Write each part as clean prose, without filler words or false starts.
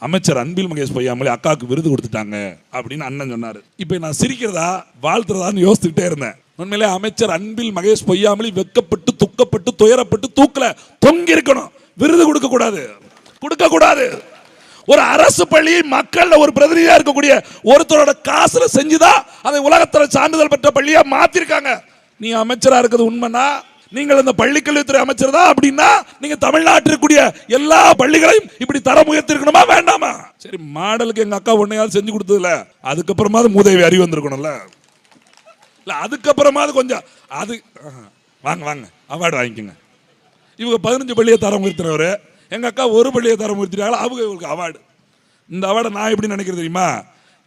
அமைச்சர் அன்பில் மகேஷ் பொய்யாமொழி அக்காவுக்கு விருது கொடுத்துட்டாங்க அப்படின்னு அண்ணன் சொன்னாரு. இப்ப நான் சிரிக்கிறதா வாழ்த்துறதான்னு யோசிச்சுட்டே இருந்தேன். உண்மையிலே அமைச்சர் அன்பில் மகேஷ் பொய்யாமொழி வெக்கப்பட்டு துக்கப்பட்டு துயரப்பட்டு தூக்கல தொங்கி இருக்கணும். விருது கொடுக்க கூடாது. ஒரு அரசு பள்ளி மக்கள் ஒரு பிரதிநிதியா இருக்கக்கூடிய ஒருத்தரோட காசுல செஞ்சுதான் அதை உலகத்துல சான்றிதழ் பெற்ற பள்ளியா மாத்திருக்காங்க. நீ அமைச்சரா இருக்கிறது உண்மைனா, நீங்கள் இந்த பள்ளிக்கல்வித்துறை அமைச்சர் தான் அப்படின்னா, நீங்க தமிழ்நாட்டில் இருக்கக்கூடிய எல்லா பள்ளிகளையும் இப்படி தரம் உயர்த்திருக்கணுமா வேண்டாமா? சரி, மாடலுக்கு எங்க அக்கா ஒன்னையாவது செஞ்சு கொடுத்ததுல, அதுக்கப்புறமா மூதேவி அறிவு வந்திருக்கணும்ல. இல்ல அதுக்கப்புறமா கொஞ்சம் அது வாங்க அவார்டு வாங்கிக்கோங்க. இவங்க 15 பள்ளியை தரம் உயர்த்தினவர், எங்க அக்கா ஒரு பள்ளியை தரம் உயர்த்தினாங்களா, அவங்க இவங்களுக்கு அவார்டு. இந்த அவார்டை நான் எப்படி நினைக்கிறது தெரியுமா?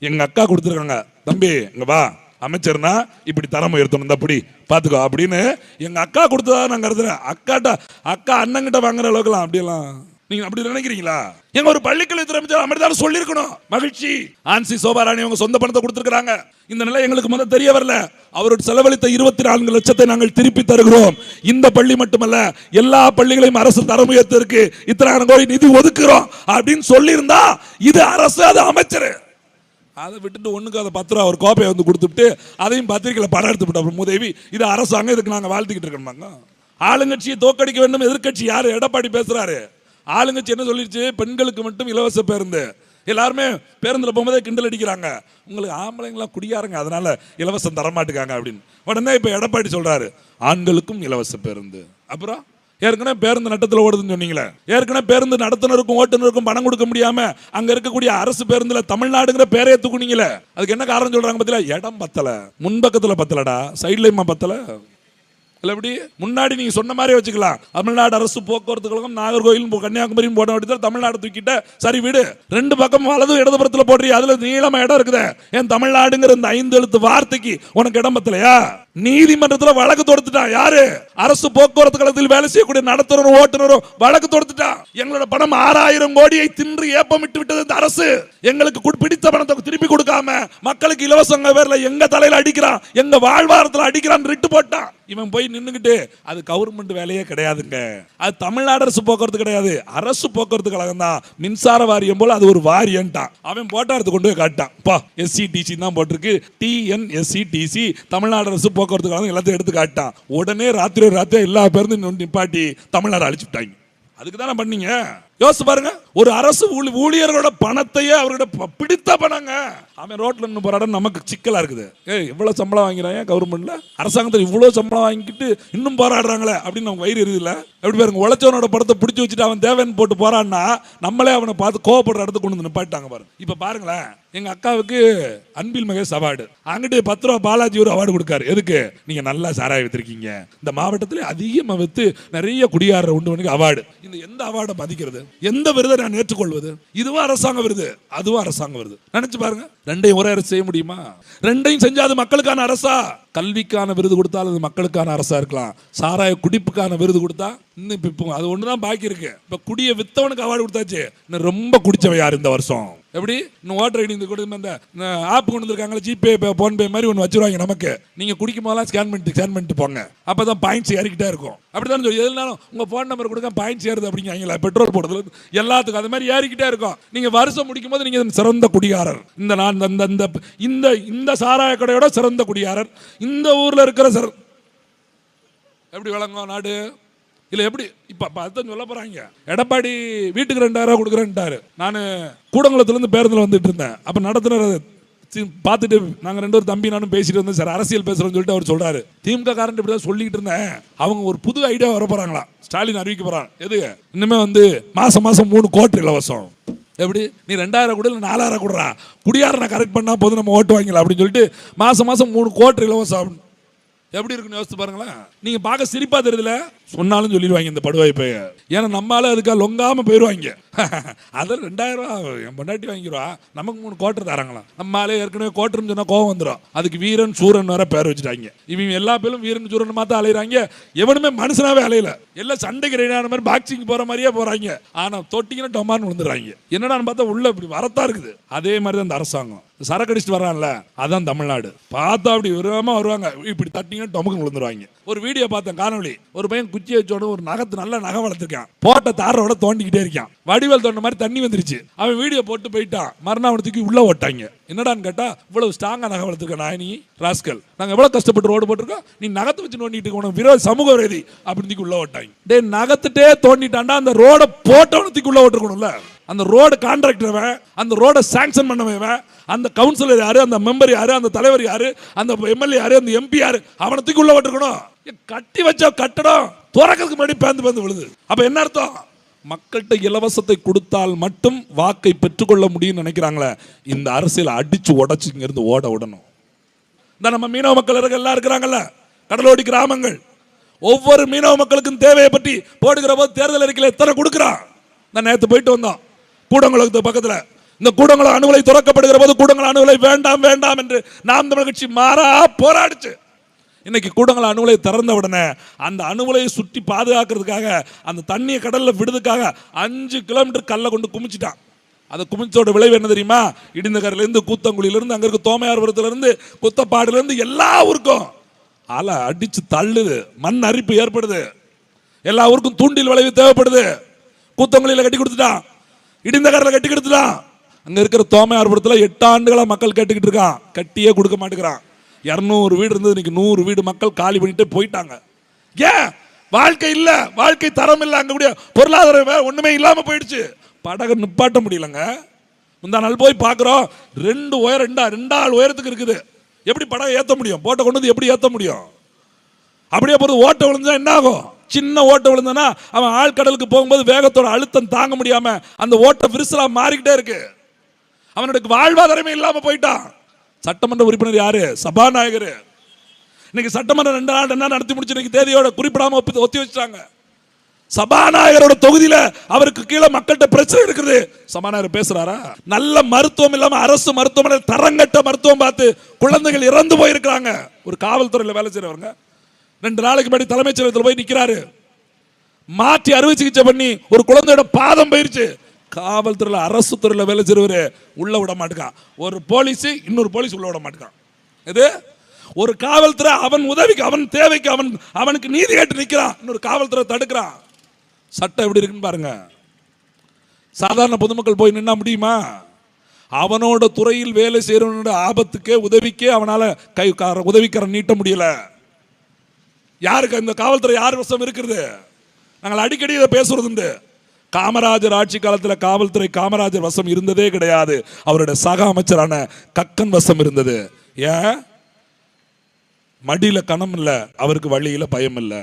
எங்க அக்கா கொடுத்துருக்காங்க, தம்பி இங்க வா, அமைச்சர்னா இப்படி தரம் உயர்த்தணும், அப்படி பாத்துக்கோ அப்படின்னு எங்க அக்கா கொடுத்ததா நான் கருதுறேன். அக்கா அண்ணங்கிட்ட வாங்குற அளவுக்குலாம் அப்படியெல்லாம் நீங்க அப்படி நினைக்கிறீங்களா? எங்க ஒரு பள்ளிக்கல்வித்துறை அமைச்சர் அப்படிதான் சொல்லியிருக்கணும். மகிழ்ச்சி. ஆன்சி சோபாராணி அவங்க சொந்த பணத்தை கொடுத்திருக்காங்க. இந்த நிலை எங்களுக்கு முதல் தெரிய வரல. அவரோட செலவழித்த 24 லட்சத்தை நாங்கள் திருப்பி தருகிறோம். இந்த பள்ளி மட்டுமல்ல, எல்லா பள்ளிகளையும் அரசு தரம் உயர்த்திற்கு இத்தனை கோடி நிதி ஒதுக்குறோம் அப்படின்னு சொல்லி இருந்தா இது அரசு, அது அமைச்சர். அதை விட்டுட்டு ஒண்ணுக்கு அதை 10 ரூபா ஒரு கோப்பையை வந்து கொடுத்துட்டு அதையும் பத்திரிகையில படம் எடுத்துவிட்டோம். மூதேவி, இது அரசாங்கம், இதுக்கு நாங்க வாழ்த்துக்கிட்டு இருக்கோம். ஆளுங்கட்சியை தோக்கடிக்க வேண்டும். எதிர்கட்சி யாரு? எடப்பாடி பேசுறாரு. ஆளுங்கட்சி என்ன சொல்லிருச்சு? பெண்களுக்கு மட்டும் இலவச பேருந்து. எல்லாருமே பேருந்துல போகும்போதே கிண்டல் அடிக்கிறாங்க, உங்களுக்கு ஆம்பளைங்களாம் குடியாருங்க, அதனால இலவசம் தரமாட்டுக்காங்க அப்படின்னு. உடனே இப்ப எடப்பாடி சொல்றாரு, ஆண்களுக்கும் இலவச பேருந்து. அப்புறம் ஏற்கனவே பேருந்து நட்டத்தில் ஓடுதுன்னு சொன்னீங்களே, ஏற்கனவே பேருந்து நடத்துனருக்கும் ஓட்டுநருக்கும் பணம் கொடுக்க முடியாம அங்க இருக்கக்கூடிய அரசு பேருந்துல தமிழ்நாடுங்கிற பேரையே தூக்குனீங்களே, அதுக்கு என்ன காரணம் சொல்றாங்க பத்தில? இடம் பத்தல, முன்பக்கத்துல பத்தலடா, சைட்லயுமா பத்தல. இல்ல எப்படி முன்னாடி நீங்க சொன்ன மாதிரி வச்சுக்கலாம். தமிழ்நாடு அரசு போக்குவரத்து கழகம் நாகர்கோயில் கன்னியாகுமரியும் போட வேண்டியது தமிழ்நாடு தூக்கிட்ட சரி வீடு, 2 பக்கம் வலது இடதுபுறத்துல போடுறீங்க, அதுல நீளமா இடம் இருக்குது. ஏன் தமிழ்நாடுங்கிற இந்த 5 எழுத்து வார்த்தைக்கு உனக்கு இடம் பத்தலையா? நீதிமன்றத்தில் வழக்கு தொடுத்துட்டான். யாரு? அரசு போக்குவரத்து கழகத்தில் வேலை செய்யக்கூடிய நடத்துனரும் ஓட்டுநரும் வழக்கு தொடுத்துட்டான். எங்களோட பணம் 6000 கோடியை தின்று ஏப்பமிட்டு விட்டது இந்த அரசு. எங்களுக்கு பிடித்த பணத்தை திருப்பி கொடுக்காம மக்களுக்கு இலவசங்க பேர்ல எங்க தலையில அடிக்கிறான், எங்க வாழ்வாரத்தில் அடிக்கிறான் ரிட்டு போட்டான். இவன் போய் நின்னுகிட்டு அது கவர்மெண்ட் வேலையே கிடையாதுங்க, அது தமிழ்நாடு அரசு போக்குவரத்து கிடையாது, அரசு போக்குவரத்து கழகம் தான், மின்சார வாரியம் போல அது ஒரு வாரியம்ட்டான். அவன் போட்டா எடுத்து கொண்டு போய் காட்டான். SCTC தான் போட்டிருக்கு, TNSCTC தமிழ்நாடு அரசு போக்குவரத்து கழகம் எல்லாத்தையும் எடுத்து காட்டான். உடனே ராத்திரி எல்லா பேருந்தும் நிப்பாட்டி தமிழ்நாடு அழிச்சுட்டாங்க. அதுக்கு தானே பண்ணீங்க. யோசிச்சு பாருங்க, ஒரு அரசு ஊழியர்களோட பணத்தையே அவரோட பிடித்த பணங்க. அவன் ரோட்ல நின்று போராட நமக்கு சிக்கலா இருக்குது. இவ்வளவு சம்பளம் வாங்கிறாங்க கவர்மெண்ட்ல, அரசாங்கத்தில் இவ்வளவு சம்பளம் வாங்கிட்டு இன்னும் போராடுறாங்களே அப்படின்னு நமக்கு வயிறு எரியுதுல. எப்படி பாருங்க, உழைச்சவனோட படத்தை பிடிச்சி வச்சுட்டு அவன் தேவைன்னு போட்டு போறான்னா நம்மளே அவனை பார்த்து கோவப்படுற இடத்துக்கு கொண்டு வந்து நிப்பாட்டாங்க பாருங்க. இப்ப பாருங்களேன், எங்க அக்காவுக்கு அன்பில் மகேஷ் அவார்டு, அங்கிட்டு 10 ரூபா பாலாஜி ஒரு அவார்டு கொடுக்காரு. எதுக்கு? நீங்க நல்லா சாராய வித்திருக்கீங்க, இந்த மாவட்டத்தில் அதிகமா வித்து நிறைய குடியார உண்டு பண்ணி அவார்டு. இந்த எந்த அவார்டை மதிக்கிறது? எந்த விருதை நான் ஏற்றுக்கொள்வது? இதுவும் அரசாங்க விருது, அதுவும் அரசாங்க விருது. நினைச்சு பாருங்க, ரெண்டையும் ஒரே அரசு செய்ய முடியுமா? ரெண்டையும் செஞ்சா அது மக்களுக்கான அரசா? கல்விக்கான விருது கொடுத்தாலும் அது மக்களுக்கான அரசா இருக்கலாம். சாராய குடிப்புக்கான விருது கொடுத்தா இன்னும் இப்போ அது ஒண்ணுதான் பாக்கி இருக்கு. இப்ப குடிய வித்தவனுக்கு அவார்டு கொடுத்தாச்சு, இன்னும் ரொம்ப குடிச்சவன் யார் இந்த வருஷம்? எப்படி இன்னும் ஓட்டர் ஐடி கொடுத்து இந்த ஆப் கொண்டு வந்திருக்காங்களே, ஜிபே போன்பே மாதிரி ஒன்று வச்சிருவாங்க நமக்கு. நீங்க குடிக்கும் போதெல்லாம் ஸ்கேன் பண்ணிட்டு போங்க, அப்பதான் பாயிண்ட்ஸ் ஏறிக்கிட்டே இருக்கும். அப்படிதான் சொல்லி எதுனாலும் உங்க போன் நம்பர் கொடுக்க பாயிண்ட்ஸ் ஏறுது அப்படிங்கிறாங்களா, பெட்ரோல் போடுறது எல்லாத்துக்கும் அது மாதிரி ஏறிக்கிட்டே இருக்கும். நீங்க வருஷம் முடிக்கும் போது நீங்க சிறந்த குடிகாரர், இந்த சாராய கடையோட சிறந்த குடிகாரர், இந்த ஊர்ல இருக்கிற எப்படி வழங்கும் நாடு இல்ல எப்படி? இப்ப அதான் சொல்ல போறாங்க. எடப்பாடி வீட்டுக்கு 2000 கொடுக்குறேன்ட்டாரு. நான் கூடங்குளத்துல இருந்து பேருந்துல வந்துட்டு இருந்தேன். அப்ப நடத்துனர் பார்த்துட்டு நாங்க 2 பேரும் தம்பி நானும் பேசிட்டு இருந்தோம். சார் அரசியல் பேசுறோம்னு சொல்லிட்டு அவர் சொல்றாரு, திமுக காரன் இப்படிதான் சொல்லிட்டு இருந்தேன், அவங்க ஒரு புது ஐடியா வர போறாங்களா, ஸ்டாலின் அறிவிக்க போறாங்க. எது? இன்னுமே மாசம் 3 கோடி இலவசம். எப்படி? நீ 2000 கூட 4000 கொடுறா, குடியாரனை கரெக்ட் பண்ணா போது நம்ம ஓட்டு வாங்கலாம் அப்படின்னு சொல்லிட்டு மாசம் 3 கோடி இலவசம். எப்படி இருக்குன்னு யோசிச்சு பாருங்களேன். நீங்க பார்க்க சிரிப்பா தெரியுதுல, சொன்னாலும் சொல்லிடுவாங்க இந்த படுவாய் பைய. ஏன்னா நம்மளால அதுக்காக லொங்காம போயிடுவாங்க. அதில் 2000 ரூபா என் பொண்டாட்டி வாங்கிடுவா, நமக்கு 3 கோட்டர் தராங்களாம். நம்மளாலே ஏற்கனவே கோட்டர்னு சொன்னா கோவம் வந்துடும். அதுக்கு வீரன் சூரன் வேற பேர் வச்சுட்டாங்க. இவங்க எல்லா பேரும் வீரன் சூரன் மாத்த அலையிறாங்க. எவனுமே மனுஷனாவே அலையில, எல்லாம் சண்டைக்கு ரெடியான மாதிரி பாக்ஸிங் போற மாதிரியே போறாங்க. ஆனா தொட்டிங்கன்னா டொமான்னு விழுந்துடுறாங்க. என்னடான்னு பார்த்தா உள்ள இப்படி வரத்தா இருக்குது. அதே மாதிரி தான் இந்த அரசாங்கம் சரக்கடிச்சுட்டு வரான்ல, அதான் தமிழ்நாடு. பார்த்தா அப்படி விரும்பமா வருவாங்க, இப்படி தட்டிங்கன்னா டொமக்கு விழுந்துருவாங்க. ஒரு வீடியோ பார்த்தேன், காணொலி. ஒரு பையன் குச்சி வச்சோட ஒரு நல்ல நகை வளர்த்துருக்கான், போட்ட தாரோட தோண்டிக்கிட்டே இருக்கான். வடிவேல் தோண்ட மாதிரி தண்ணி வந்துருச்சு. அவன் வீடியோ போட்டு போயிட்டான். மறுநாள் அவனை தூக்கி உள்ள ஓட்டாங்க. என்னடான்னு கேட்டா, இவ்வளவு ஸ்ட்ராங்கா நகை வளர்த்துருக்க நாயனி ராஸ்கல், நாங்க எவ்வளவு கஷ்டப்பட்டு ரோடு போட்டிருக்கோம், நீ நகத்தை வச்சு நோண்டிட்டு உனக்கு விரோத சமூக விரோதி அப்படின்னு உள்ள ஓட்டாங்க. டே நகத்துட்டே தோண்டிட்டாண்டா அந்த ரோட போட்டவனுக்கு உள்ள ஓட்டுருக்கணும்ல. அந்த ரோடு கான்ட்ராக்டர், அந்த ரோட சாங்ஷன் பண்ணவன், அந்த கவுன்சிலர் யாரு, அந்த மெம்பர் யாரு, அந்த தலைவர் யாரு, அந்த எம்எல்ஏ யாரு, அந்த எம்பி யாரு, அவனை தூக்கி உள்ள ஓட்டுருக்கணும். கட்டி வச்ச கட்டடம் துறக்கிறதுக்கு முன்னாடி பேந்து பேந்து விழுது. அப்ப என்ன அர்த்தம்? மக்கள்கிட்ட இலவசத்தை கொடுத்தால் மட்டும் வாக்கை பெற்றுக்கொள்ள முடியும் நினைக்கிறாங்களே, இந்த அரசியல் அடிச்சு உடச்சு இங்க இருந்து ஓட விடணும். இந்த நம்ம மீனவ மக்கள் எல்லாம் இருக்கிறாங்கல்ல, கடலோடி கிராமங்கள், ஒவ்வொரு மீனவ மக்களுக்கும் தேவையை பற்றி போடுகிற போது தேர்தல் அறிக்கையில் எத்தனை கொடுக்கிறான். நான் நேற்று போயிட்டு வந்தோம் கூடங்குளத்து பக்கத்தில். இந்த கூடங்குளம் அணு உலை திறக்கப்படுகிற போது கூடங்குளம் அணு உலை வேண்டாம் வேண்டாம் என்று நாம் தமிழர் கட்சி மாறா போராடிச்சு. இன்னைக்கு கூடங்குளம் அணு உலை திறந்த உடனே அந்த அணு உலையை சுற்றி பாதுகாக்கிறதுக்காக, அந்த தண்ணியை கடல்ல விடுறதுக்காக 5 கிலோமீட்டர் கல்லை கொண்டு குமிச்சிட்டான். அதை குமிச்சோட விளைவு என்ன தெரியுமா? இடிந்தகரிலிருந்து, கூத்தங்குழியிலிருந்து, அங்க இருக்க தோமையார்புரத்திலிருந்து, குத்தப்பாடிலிருந்து எல்லா ஊருக்கும் அலை அடிச்சு தள்ளுது. மண் அரிப்பு ஏற்படுது. எல்லா ஊருக்கும் தூண்டில் விளைவு தேவைப்படுது. கூத்தங்குழியில கட்டி கொடுத்துட்டான், இடிந்தகரில் கட்டி கொடுத்துட்டான். அங்க இருக்கிற தோமையார்புரத்தில் 8 ஆண்டுகளா மக்கள் கேட்டுக்கிட்டு இருக்கான், கட்டியே கொடுக்க மாட்டேங்கிறான். 200 வீடு இருந்தது, இன்னைக்கு 100 வீடு மக்கள் காலி பண்ணிட்டு போயிட்டாங்க. ஏன்? வாழ்க்கை இல்ல, வாழ்க்கை தரம் இல்ல. அங்க கூடிய பொருளாதாரம் ஒண்ணுமே இல்லாம போயிடுச்சு. படகு நிப்பாட்ட முடியலங்க. முந்தா நாள் போய் பாக்குறோம், 2 ஆள் உயரத்துக்கு இருக்குது. எப்படி படகு ஏத்த முடியும்? போட்டை கொண்டு வந்து எப்படி ஏத்த முடியும்? அப்படியே போறது ஓட்ட விழுந்தா என்ன ஆகும்? சின்ன ஓட்ட விழுந்தனா அவன் ஆழ்கடலுக்கு போகும்போது வேகத்தோட அழுத்தம் தாங்க முடியாம அந்த ஓட்ட விரிசலா மாறிக்கிட்டே இருக்கு. அவனுக்கு வாழ்வாதாரமே இல்லாம போயிட்டான். சட்டமன்ற உறுப்பினர் யாரு? சபாநாயகர். இன்னைக்கு சட்டமன்றம் 2 நாள் என்ன நடத்தி முடிச்சு இன்னைக்கு தேதியோட குறிப்பிடாம ஒத்தி வச்சிட்டாங்க. சபாநாயகரோட தொகுதியில அவருக்கு கீழே மக்கள்கிட்ட பிரச்சனை இருக்குது. சபாநாயகர் பேசுறாரா? நல்ல மருத்துவம் இல்லாம அரசு மருத்துவமனை தரங்கட்ட மருத்துவம் பார்த்து குழந்தைகள் இறந்து போயிருக்காங்க. ஒரு காவல்துறையில வேலை செய்யறவங்க 2 நாளைக்கு முன்னாடி தலைமைச் செயலகத்தில் போய் நிக்கிறாரு. மாற்றி அறுவை சிகிச்சை பண்ணி ஒரு குழந்தையோட பாதம் போயிருச்சு. காவல்துறையில, அரசு துறையில வேலை செய்யறவரு உள்ள விட மாட்டான். ஒரு போலீஸ் இன்னொரு போலீஸ் உள்ள விட மாட்டான். இது ஒரு காவல்துறை அவன் உதவிக்கு, அவன் தேவைக்கு, அவனுக்கு நீதி கேட்டு நிக்கிறான், இன்னொரு காவல்துறை தடுக்கிறான். சட்டம் எப்படி இருக்குன்னு பாருங்க. சாதாரண பொதுமக்கள் போய் நின்னா முடியுமா? அவனோட துறையில் வேலை செய்யறவனோட ஆபத்துக்கே உதவிக்கே அவனால உதவிக்கரம் நீட்ட முடியல. யாருக்கு இந்த காவல்துறை யார் வசம் இருக்கிறது? நாங்கள் அடிக்கடி இதை பேசுறது. காமராஜர் ஆட்சி காலத்தில் காவல்துறை காமராஜர் வசம் இருந்ததே கிடையாது. அவருடைய சக அமைச்சரான கக்கன் வசம் இருந்தது. ஏன்? மடியில கணம் இல்ல, அவருக்கு வழியில பயம் இல்ல.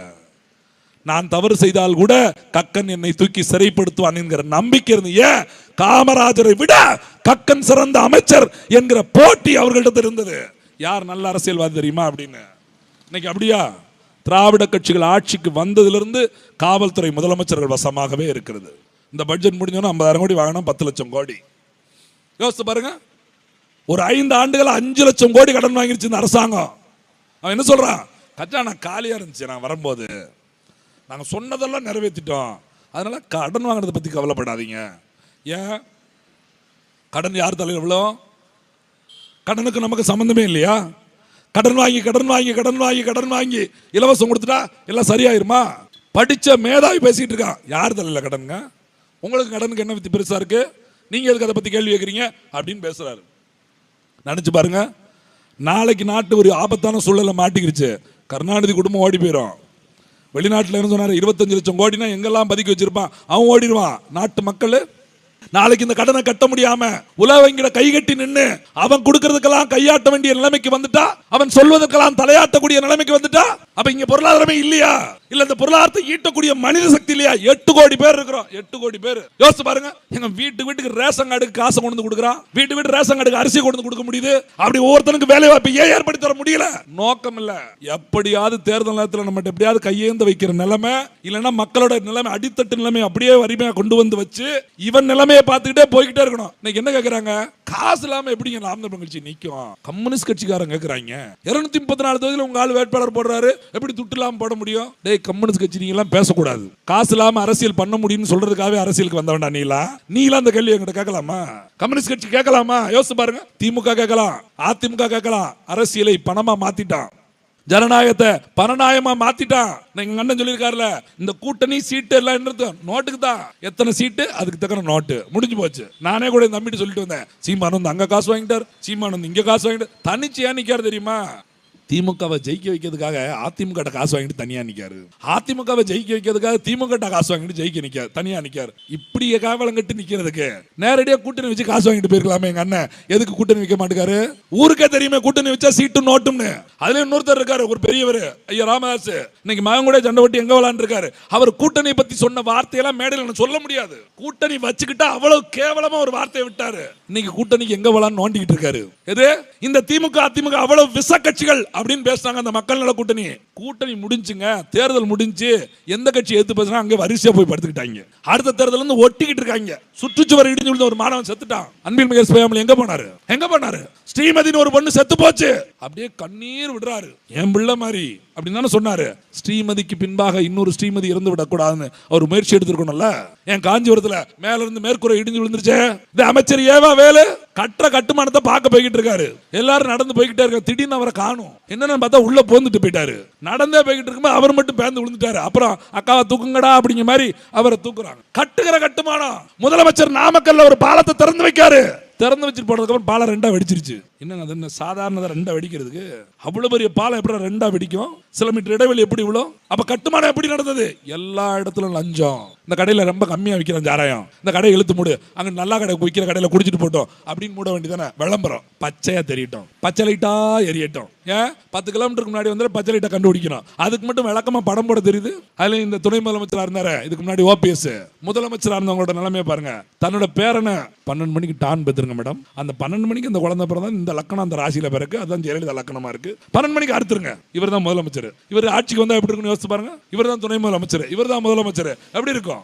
நான் தவறு செய்தால் கூட கக்கன் என்னை தூக்கி சிறைப்படுத்துவான் என்கிற நம்பிக்கை இருந்து. ஏன்? காமராஜரை விட கக்கன் சிறந்த அமைச்சர் என்கிற போட்டி அவர்களிடத்தில் இருந்தது. யார் நல்ல அரசியல்வாதி தெரியுமா அப்படின்னு. இன்னைக்கு அப்படியா? திராவிட கட்சிகள் ஆட்சிக்கு வந்ததிலிருந்து காவல்துறை முதலமைச்சர்கள் வசமாகவே இருக்கிறது. இந்த பட்ஜெட் முடிஞ்சோன்னா 50,000 கோடி வாங்கணும், 10 லட்சம் கோடி. யோசிச்சு பாருங்க. ஒரு 5 ஆண்டுகள் 5 லட்சம் கோடி கடன் வாங்கிருச்சு இந்த அரசாங்கம். அவன் என்ன சொல்றான்? கஜானா காலியா இருந்துச்சு, நான் வரும்போது நாங்க சொன்னதெல்லாம் நிறைவேற்றிட்டோம், அதனால கடன் வாங்குறதை பத்தி கவலைப்படாதீங்க. ஏன்? கடன் யார் தலையில் விழும்? கடனுக்கு நமக்கு சம்பந்தமே இல்லையா? கடன் வாங்கி கடன் வாங்கி கடன் வாங்கி கடன் வாங்கி இலவசம் கொடுத்துட்டா எல்லாம் சரியாயிருமா? படிச்ச மேதாவி பேசிட்டு இருக்கான். யார் தலையில கடனுங்க? உங்களுக்கு கடனுக்கு என்ன வித்து பெருசா இருக்கு? நீங்க எதுக்கு அதை பத்தி கேள்வி கேட்கறீங்க அப்படின்னு பேசுறாரு. நினைச்சு பாருங்க. நாளைக்கு நாட்டு ஒரு ஆபத்தான சூழல மாட்டிக்கிருச்சு, கருணாநிதி குடும்பம் ஓடி போயிடும். வெளிநாட்டுல என்ன சொன்னாரு? 25 லட்சம் கோடினா எங்கெல்லாம் பதுக்கி வச்சிருப்பான், அவன் ஓடிடுவான். நாட்டு மக்கள் நாளைக்கு இந்த கடனை கட்ட முடியாம உலக வங்கியில கைகட்டி நின்று அவன் கொடுக்கறதுக்கெல்லாம் கையாட்ட வேண்டிய நிலைமைக்கு வந்துட்டா, அவன் சொல்வதற்கெல்லாம் தலையாட்டக்கூடிய நிலைமைக்கு வந்துட்டா, அப்ப இங்க பொருளாதாரமே இல்லையா? இல்ல இந்த பொருளாதாரத்தை ஈட்டக்கூடிய மனித சக்தி இல்லையா? 8 கோடி பேர் இருக்கிறோம். 8 கோடி பேர். யோசிச்சு பாருங்க. எங்க வீட்டுக்கு ரேஷன் கார்டுக்கு காசு கொண்டு வந்து கொடுக்குறான், வீட்டு ரேஷன் கார்டுக்கு அரிசி கொண்டு கொடுக்க முடியுது. அப்படி ஒவ்வொருத்தனுக்கு வேலை வாய்ப்பு ஏன் ஏற்படுத்தி தர முடியல? நோக்கம் இல்ல. எப்படியாவது தேர்தல் நேரத்தில் நம்ம எப்படியாவது கையேந்து வைக்கிற நிலைமை, இல்லைன்னா மக்களோட நிலைமை, அடித்தட்டு நிலைமை அப்படியே வறுமையா கொண்டு வந்து வச்சு இவன் நிலைமையை பார்த்துக்கிட்டே போய்கிட்டே இருக்கணும். இன்னைக்கு என்ன கேட்கறாங்க? காசு இல்லாம எப்படிங்க நாம் தமிழர் கட்சி நிக்கும்? கம்யூனிஸ்ட் கட்சிக்காரங்க கேட்கறாங்க. 234 தொகுதியில் உங்க ஆள் வேட்பாளர் போடுறாரு, எப்படி துட்டு இல்லாம போட முடியும்? டேய், கம்யூனிஸ்ட் கட்சி நீங்க எல்லாம் பேசக்கூடாது. காசு இல்லாம அரசியல் பண்ண முடியும்னு சொல்றதுக்காகவே அரசியலுக்கு வந்த வேண்டாம். நீலாம் அந்த கேள்வி என்கிட்ட கேட்கலாமா? கம்யூனிஸ்ட் கட்சி கேட்கலாமா? யோசிச்சு பாருங்க. திமுக கேட்கலாம், அதிமுக கேட்கலாம். அரசியலை பணமா மாத்திட்டான். ஜனநாயகத்தை பணநாயகமா மாத்திட்டான். எங்க அண்ணன் சொல்லியிருக்காருல, இந்த கூட்டணி சீட்டு எல்லாம் என்ன நோட்டுக்கு தான். எத்தனை சீட்டு அதுக்கு தக்கன நோட்டு முடிஞ்சு போச்சு. நானே கூட நம்பிட்டு சொல்லிட்டு வந்தேன், சீமான் வந்து அங்க காசு வாங்கிட்டார், சீமான் வந்து இங்க காசு வாங்கிட்டார். தனிச்சையா நிக்காரு தெரியுமா? திமுகவை ஜெயிக்க வைக்கிறதுக்காக அதிமுக காசு வாங்கிட்டு தனியா நிக்காரு, அதிமுகவை ஜெயிக்க வைக்கிறதுக்காக திமுக காசு வாங்கிட்டு ஜெயிக்க நிக்காரு, தனியா நிக்காரு. இப்படி காவலம் கட்டு நிக்கிறதுக்கு நேரடியா கூட்டணி வச்சு காசு வாங்கிட்டு போயிருக்கலாமே. எங்க அண்ணன் எதுக்கு கூட்டணி வைக்க மாட்டேங்காரு? ஊருக்கே தெரியுமே கூட்டணி வச்சா சீட்டு நோட்டும்னு. அதுல இன்னொருத்தர் இருக்காரு, ஒரு பெரியவர், ஐயா ராமதாஸ். இன்னைக்கு மகன் கூட சண்டை ஓட்டி எங்க விளாண்டு இருக்காரு. அவர் கூட்டணி பத்தி சொன்ன வார்த்தையெல்லாம் மேடையில் சொல்ல முடியாது. கூட்டணி வச்சுக்கிட்டா அவ்வளவு கேவலமா ஒரு வார்த்தையை விட்டாரு. இன்னைக்கு கூட்டணிக்கு எங்க விளான்னு நோண்டிக்கிட்டு இருக்காரு. எது இந்த திமுக அதிமுக அவ்வளவு விச கட்சிகள் அப்படின்னு பேசுறாங்க. அந்த மக்கள் நல கூட்டணி கூட்டணி முடிஞ்சுங்க, தேர்தல் முடிஞ்சு எந்த கட்சி எடுத்து பேசுனா அங்க வரிசையா போய் படுத்துக்கிட்டாங்க. அடுத்த தேர்தல் வந்து ஒட்டிக்கிட்டு இருக்காங்க. சுற்றுச்சுவர் இடிஞ்சு விழுந்த ஒரு மாணவன் செத்துட்டான். அன்பில் மகேஷ் பொய்யாமொழி எங்க போனாரு? எங்க போனாரு? ஸ்ரீமதினு ஒரு பொண்ணு செத்து போச்சு, அப்படியே கண்ணீர் விடுறாரு. என் பிள்ளை மாதிரி அப்படின்னு தானே சொன்னாரு. ஸ்ரீமதிக்கு பின்பாக இன்னொரு ஸ்ரீமதி இறந்து விடக்கூடாதுன்னு அவர் முயற்சி எடுத்திருக்கணும்ல. என் காஞ்சிபுரத்துல மேல இருந்து மேற்கூரை இடிஞ்சு விழுந்துருச்சு. இந்த அமைச்சர் ஏவா வேலு கட்டுற கட்டுமானத்தை பார்க்க போய்கிட்டு இருக்காரு. எல்லாரும் நடந்து போய்கிட்டே இருக்காரு. திடீர்னு அவரை காணும். என்னன்னு பார்த்தா உள்ள போந்துட்டு போயிட்டாரு. நடந்தே போய்கிட்டு இருக்கும்போது அவர் மட்டும் பேந்து விழுந்துட்டாரு. அப்புறம் அக்காவை தூக்குங்கடா அப்படிங்கிற மாதிரி அவரை தூக்குறாங்க. கட்டுகிற கட்டுமானம். முதலமைச்சர் நாமக்கல்ல ஒரு பாலத்தை திறந்து வைக்காரு. திறந்து வச்சுட்டு போனதுக்கு அப்புறம் பாலம் ரெண்டா வெடிச்சிருச்சு. என்னங்க அது என்ன சாதாரண ரெண்டா வெடிக்கிறதுக்கு? அவ்வளவு பெரிய பாலம் எப்படி ரெண்டா வெடிக்கும்? சில மீட்டர் இடைவெளி எப்படி விழும்? அப்ப கட்டுமானம் எப்படி நடந்தது? எல்லா இடத்துலயும் லஞ்சம். இந்த கடையில ரொம்ப கம்மியா விற்கிற சாராயம், இந்த கடையை இழுத்து மூடு, அங்க நல்லா கடை விற்கிற கடையில குடிச்சிட்டு போட்டோம் அப்படின்னு மூட வேண்டியதானே. விளம்பரம் பச்சையா தெரியட்டும், பச்சை லைட்டா எரியட்டும். ஏன் 10 கிலோமீட்டருக்கு முன்னாடி வந்து பச்சை லைட்டா கண்டுபிடிக்கணும். அதுக்கு மட்டும் விளக்கமா படம் போட தெரியுது. அதுல இந்த துணை முதலமைச்சரா இருந்தாரு இதுக்கு முன்னாடி ஓபிஎஸ், முதலமைச்சரா இருந்தவங்களோட நிலைமையை பாருங்க. தன்னோட பேரனை 12 மணிக்கு டான் பெற்றுருங்க மேடம். அந்த 12 மணிக்கு இந்த குழந்தை பிறந்தா இந்த லக்கணம் அந்த ராசியில பிறகு அதுதான் ஜெயலலிதா லக்கணமா இருக்கு. 12 மணிக்கு அறுத்துருங்க. இவர் தான் முதலமைச்சர். இவர் ஆட்சிக்கு வந்தா எப்படி இருக்குன்னு யோசிச்சு பாருங்க. இவர் தான் துணை முதலமைச்சர், இவர் தான் முதலமைச்சர். எப்படி இருக்கும்?